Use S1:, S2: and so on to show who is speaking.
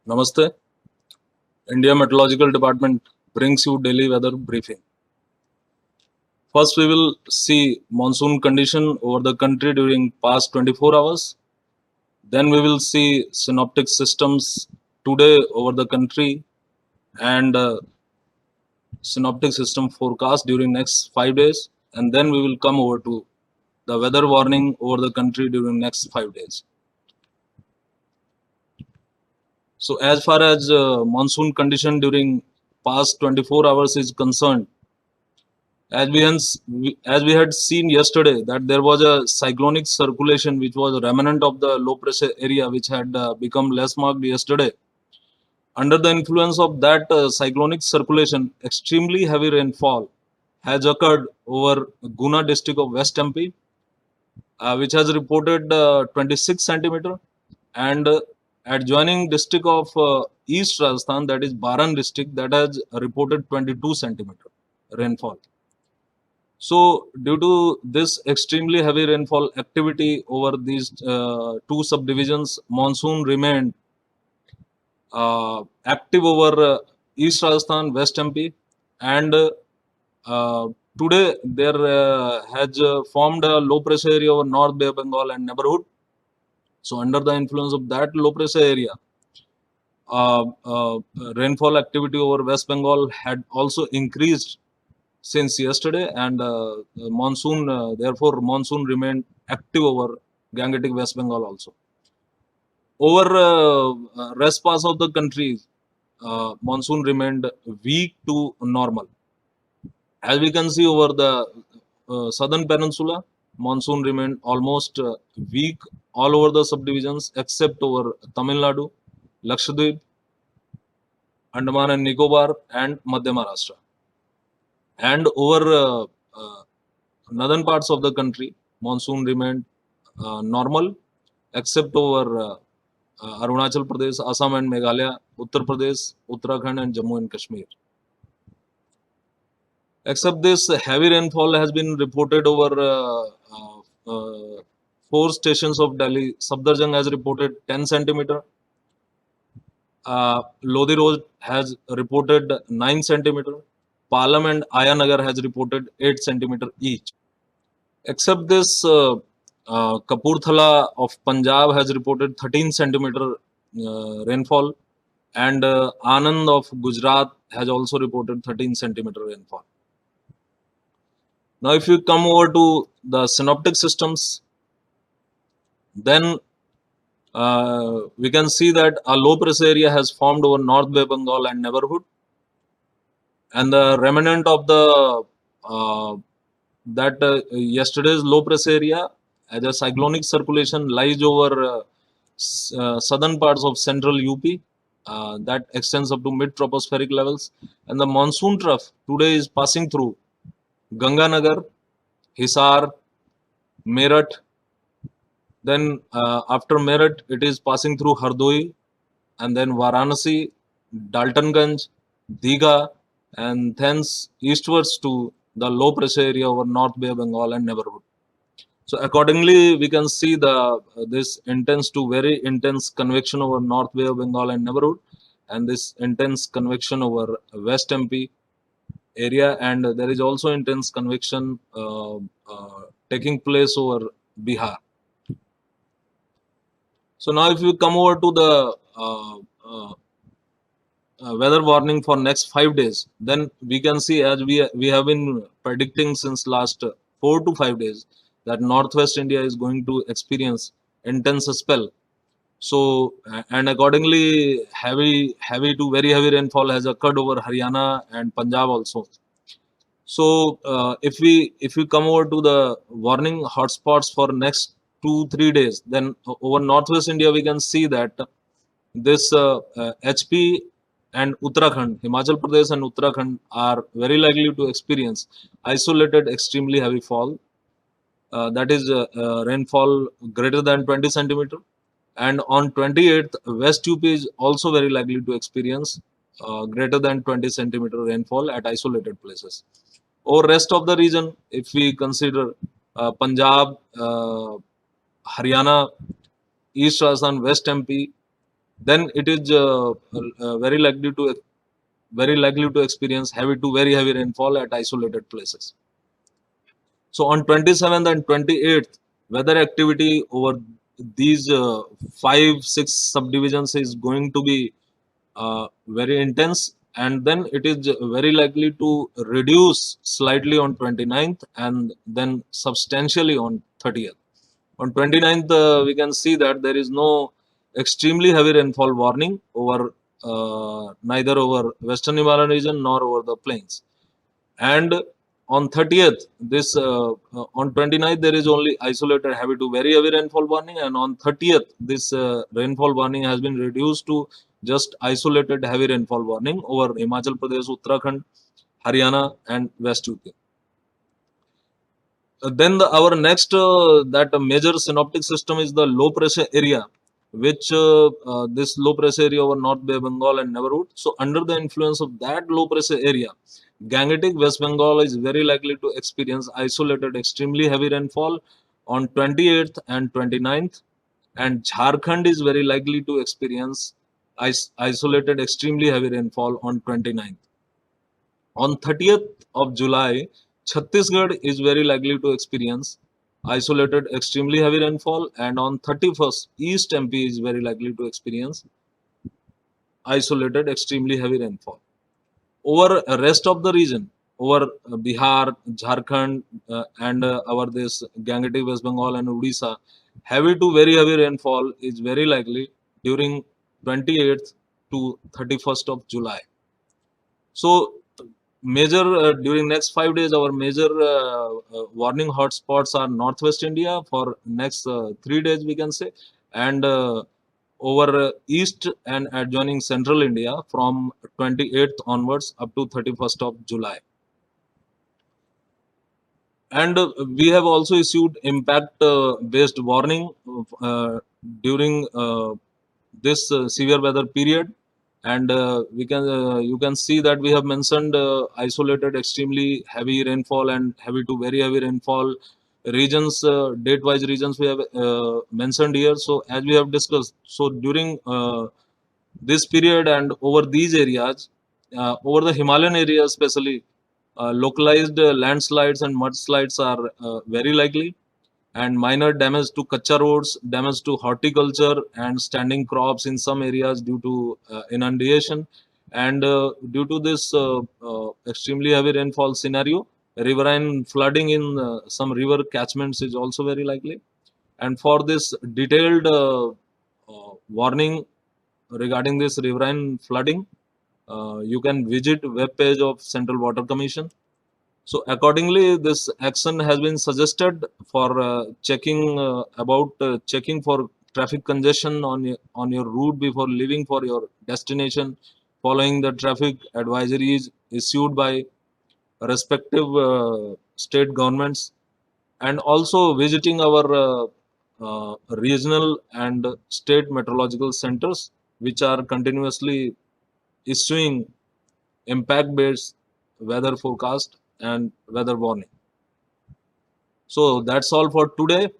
S1: Namaste. India Meteorological Department brings you daily weather briefing. First, we will see monsoon condition over the country during past 24 hours. Then we will see synoptic systems today over the country and synoptic system forecast during next 5 days. And then we will come over to the weather warning over the country during next 5 days. So as far as monsoon condition during past 24 hours is concerned, as we had seen yesterday that there was a cyclonic circulation which was a remnant of the low pressure area which had become less marked yesterday. Under the influence of that cyclonic circulation, extremely heavy rainfall has occurred over Guna district of West MP, which has reported 26 centimeter, and adjoining district of East Rajasthan, that is Baran district, that has reported 22 centimeter rainfall. So, due to this extremely heavy rainfall activity over these two subdivisions, monsoon remained active over East Rajasthan, West MP, and today there has formed a low pressure area over North Bay of Bengal and neighborhood. So, under the influence of that low pressure area, rainfall activity over West Bengal had also increased since yesterday, and therefore monsoon remained active over Gangetic West Bengal also. Over rest parts of the country, monsoon remained weak to normal. As we can see over the southern peninsula, monsoon remained almost weak all over the subdivisions except over Tamil Nadu, Lakshadweep, Andaman and Nicobar, and Madhya Maharashtra. And over northern parts of the country, monsoon remained normal, except over Arunachal Pradesh, Assam and Meghalaya, Uttar Pradesh, Uttarakhand and Jammu and Kashmir. Except this, heavy rainfall has been reported over 4 stations of Delhi. Safdarjung has reported 10 centimeter. Lodi Road has reported 9 centimeter. Palam and Ayanagar has reported 8 centimeter each. Except this, Kapurthala of Punjab has reported 13 centimeter rainfall, and Anand of Gujarat has also reported 13 centimeter rainfall. Now, if you come over to the synoptic systems, then we can see that a low pressure area has formed over North Bay Bengal and neighborhood, and the remnant of the yesterday's low pressure area as a cyclonic circulation lies over southern parts of central UP, that extends up to mid tropospheric levels, and the monsoon trough today is passing through Ganganagar, Hisar, Meerut. Then after Meerut, it is passing through Hardoi, and then Varanasi, Daltonganj, Digha, and thence eastwards to the low pressure area over North Bay of Bengal and neighborhood. So accordingly, we can see this intense to very intense convection over North Bay of Bengal and neighborhood, and this intense convection over West MP area, and there is also intense convection taking place over Bihar. So now, if you come over to the weather warning for next 5 days, then we can see, as we have been predicting since last 4 to 5 days, that Northwest India is going to experience intense spell. So, and accordingly, heavy to very heavy rainfall has occurred over Haryana and Punjab also. So, if we come over to the warning hotspots for next 2-3 days, then over Northwest India we can see that this HP and Uttarakhand, Himachal Pradesh and Uttarakhand are very likely to experience isolated extremely heavy fall. That is rainfall greater than 20 centimeter. And on 28th, West UP is also very likely to experience greater than 20 centimeter rainfall at isolated places. Or rest of the region, if we consider Punjab, Haryana, East Rajasthan, West MP, then it is very likely to experience heavy to very heavy rainfall at isolated places. So on 27th and 28th, weather activity over these 5 6 subdivisions is going to be very intense, and then it is very likely to reduce slightly on 29th and then substantially on 30th. On 29th, we can see that there is no extremely heavy rainfall warning over neither over Western Himalayan region nor over the plains. And on 30th, this on 29th there is only isolated heavy to very heavy rainfall warning, and on 30th this rainfall warning has been reduced to just isolated heavy rainfall warning over Himachal Pradesh, Uttarakhand, Haryana, and West UP. Then our next that major synoptic system is the low pressure area, which this low pressure area over North Bay Bengal and Neighborhood. So under the influence of that low pressure area, Gangetic West Bengal is very likely to experience isolated extremely heavy rainfall on 28th and 29th, and Jharkhand is very likely to experience isolated extremely heavy rainfall on 29th. On 30th of July, Chhattisgarh is very likely to experience isolated extremely heavy rainfall, and on 31st, East MP is very likely to experience isolated extremely heavy rainfall. Over rest of the region, over Bihar, Jharkhand, and our this Gangetic West Bengal and Odisha, heavy to very heavy rainfall is very likely during 28th to 31st of July. So major during next 5 days, our major warning hotspots are Northwest India for next 3 days, we can say, and over east and adjoining central India from 28th onwards up to 31st of July. And we have also issued impact based warning during this severe weather period, and we can you can see that we have mentioned isolated extremely heavy rainfall and heavy to very heavy rainfall regions, date wise regions we have mentioned here. So as we have discussed, so during this period and over these areas, over the Himalayan areas especially, localized landslides and mudslides are very likely, and minor damage to kacha roads, damage to horticulture and standing crops in some areas due to inundation. And due to this extremely heavy rainfall scenario, riverine flooding in some river catchments is also very likely. And for this detailed warning regarding this riverine flooding, you can visit web page of Central Water Commission. So accordingly, this action has been suggested for checking for traffic congestion on your route before leaving for your destination, following the traffic advisories issued by respective state governments, and also visiting our regional and state meteorological centers, which are continuously issuing impact based weather forecast and weather warning. So that's all for today.